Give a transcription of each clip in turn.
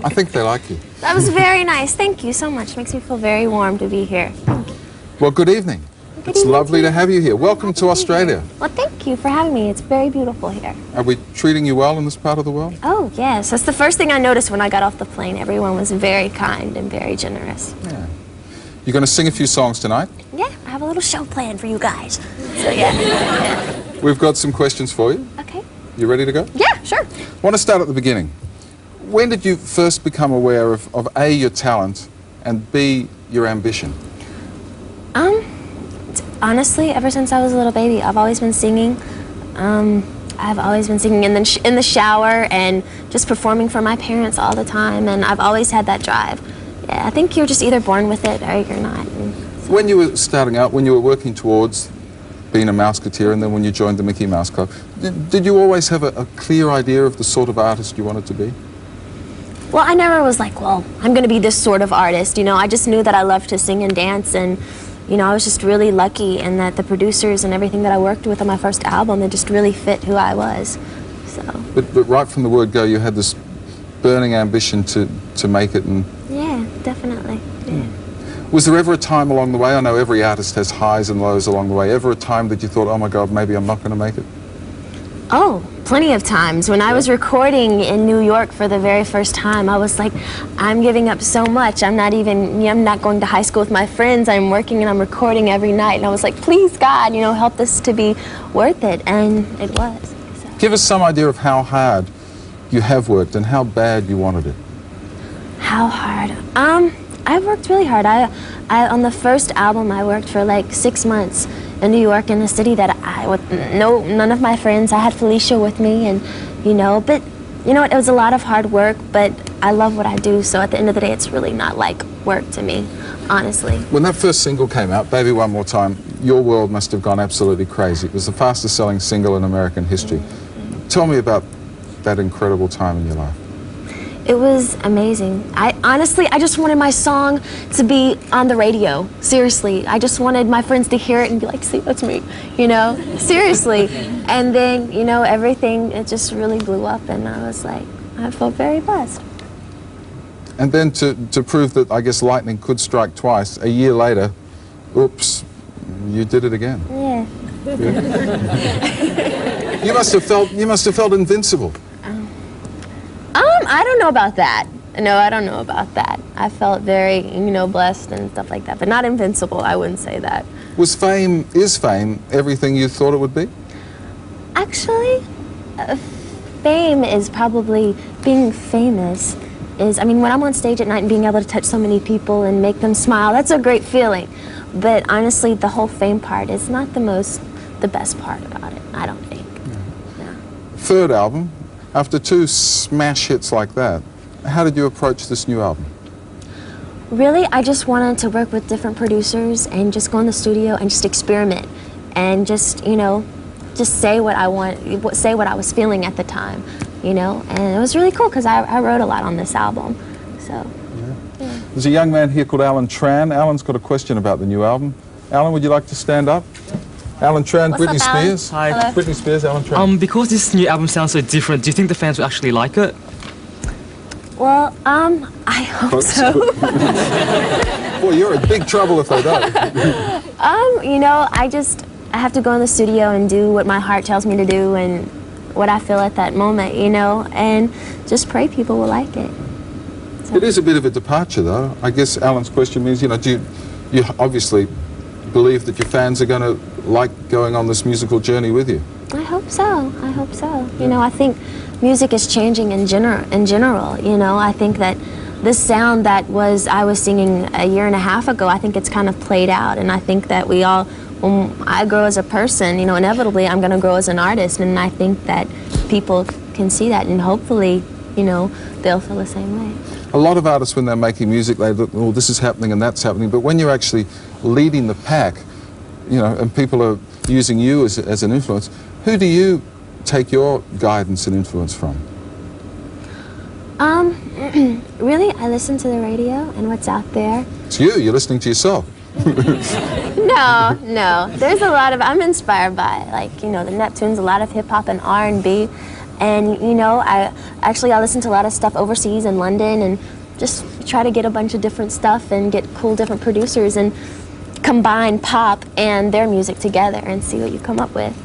I think they like you. That was very nice. Thank you so much. Makes me feel very warm to be here. Well, good evening. It's lovely to have you here. Welcome to Australia. Well, thank you for having me. It's very beautiful here. Are we treating you well in this part of the world? Oh, yes. That's the first thing I noticed when I got off the plane. Everyone was very kind and very generous. Yeah. You're going to sing a few songs tonight? Yeah, I have a little show planned for you guys. So, yeah. We've got some questions for you. Okay. You ready to go? Yeah, sure. I want to start at the beginning. When did you first become aware of A, your talent, and B, your ambition? Honestly, ever since I was a little baby, I've always been singing. I've always been singing in the shower and just performing for my parents all the time, and I've always had that drive. Yeah, I think you're just either born with it or you're not. So. When you were starting out, when you were working towards being a Mouseketeer, and then when you joined the Mickey Mouse Club, did you always have a clear idea of the sort of artist you wanted to be? Well, I never was like, well, I'm going to be this sort of artist. You know, I just knew that I loved to sing and dance, and you know, I was just really lucky in that the producers and everything that I worked with on my first album, they just really fit who I was. So. But right from the word go, you had this burning ambition to make it. And yeah, definitely. Yeah. Was there ever a time along the way? I know every artist has highs and lows along the way. Ever a time that you thought, oh my God, maybe I'm not going to make it? Oh, plenty of times. When I was recording in New York for the very first time, I was like, I'm giving up so much. I'm not going to high school with my friends. I'm working and I'm recording every night. And I was like, please, God, you know, help this to be worth it. And it was. So. Give us some idea of how hard you have worked and how bad you wanted it. How hard? I've worked really hard. On the first album, I worked for like 6 months in New York, in a city that none of my friends. I had Felicia with me, and you know, but you know, it was a lot of hard work, but I love what I do, so at the end of the day, it's really not like work to me, honestly. When that first single came out, Baby One More Time, your world must have gone absolutely crazy. It was the fastest selling single in American history. Tell me about that incredible time in your life. It was amazing. I just wanted my song to be on the radio. Seriously. I just wanted my friends to hear it and be like, see, that's me, you know? Seriously. And then, you know, everything, it just really blew up, and I was like, I felt very blessed. And then to prove that, I guess, lightning could strike twice, a year later, oops, you did it again. Yeah. You must have felt invincible. I don't know about that. No, I don't know about that. I felt very, you know, blessed and stuff like that, but not invincible. I wouldn't say that. Is fame everything you thought it would be? Actually, fame is probably being famous. I mean, when I'm on stage at night and being able to touch so many people and make them smile, that's a great feeling. But honestly, the whole fame part is not the best part about it, I don't think. Yeah. Third album. After 2 smash hits like that, how did you approach this new album? Really, I just wanted to work with different producers and just go in the studio and just experiment and just, you know, just say what I was feeling at the time, you know. And it was really cool because I wrote a lot on this album, so. Yeah. There's a young man here called Alan Tran. Alan's got a question about the new album. Alan, would you like to stand up? Alan Tran, Britney Spears. Hi. Hello. Britney Spears, Alan Tran. Because this new album sounds so different, do you think the fans will actually like it? Well, I hope so. Boy, you're in big trouble if they don't. You know, I have to go in the studio and do what my heart tells me to do and what I feel at that moment, you know, and just pray people will like it. So. It is a bit of a departure, though. I guess Alan's question means, you know, do you obviously believe that your fans are going to like going on this musical journey with you? I hope so. I hope so. You know, I think music is changing in general. You know, I think that this sound that I was singing a year and a half ago, I think it's kind of played out, and I think that we all, when I grow as a person, you know, inevitably I'm going to grow as an artist, and I think that people can see that, and hopefully, you know, they'll feel the same way. A lot of artists, when they're making music, they look, oh, this is happening and that's happening, but when you're actually leading the pack, you know, and people are using you as an influence, who do you take your guidance and influence from? Really, I listen to the radio and what's out there. It's you. You're listening to yourself. No. There's a lot of, I'm inspired by, like, you know, the Neptunes, a lot of hip-hop and R&B. And you know, I listen to a lot of stuff overseas in London, and just try to get a bunch of different stuff and get cool different producers and combine pop and their music together and see what you come up with.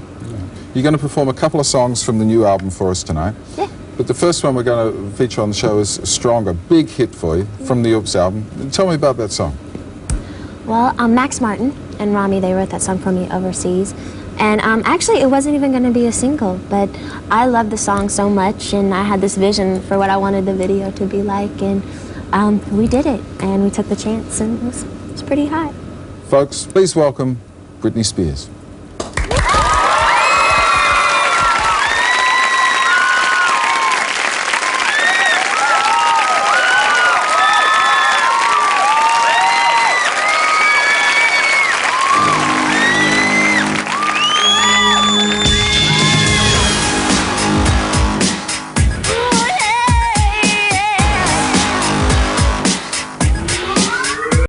You're going to perform a couple of songs from the new album for us tonight. Yeah. But the first one we're going to feature on the show is Stronger, big hit for you from the Oops album. Tell me about that song. Well, Max Martin and Rami, they wrote that song for me overseas. And actually, it wasn't even going to be a single, but I loved the song so much, and I had this vision for what I wanted the video to be like, and we did it, and we took the chance, and it was pretty hot. Folks, please welcome Britney Spears.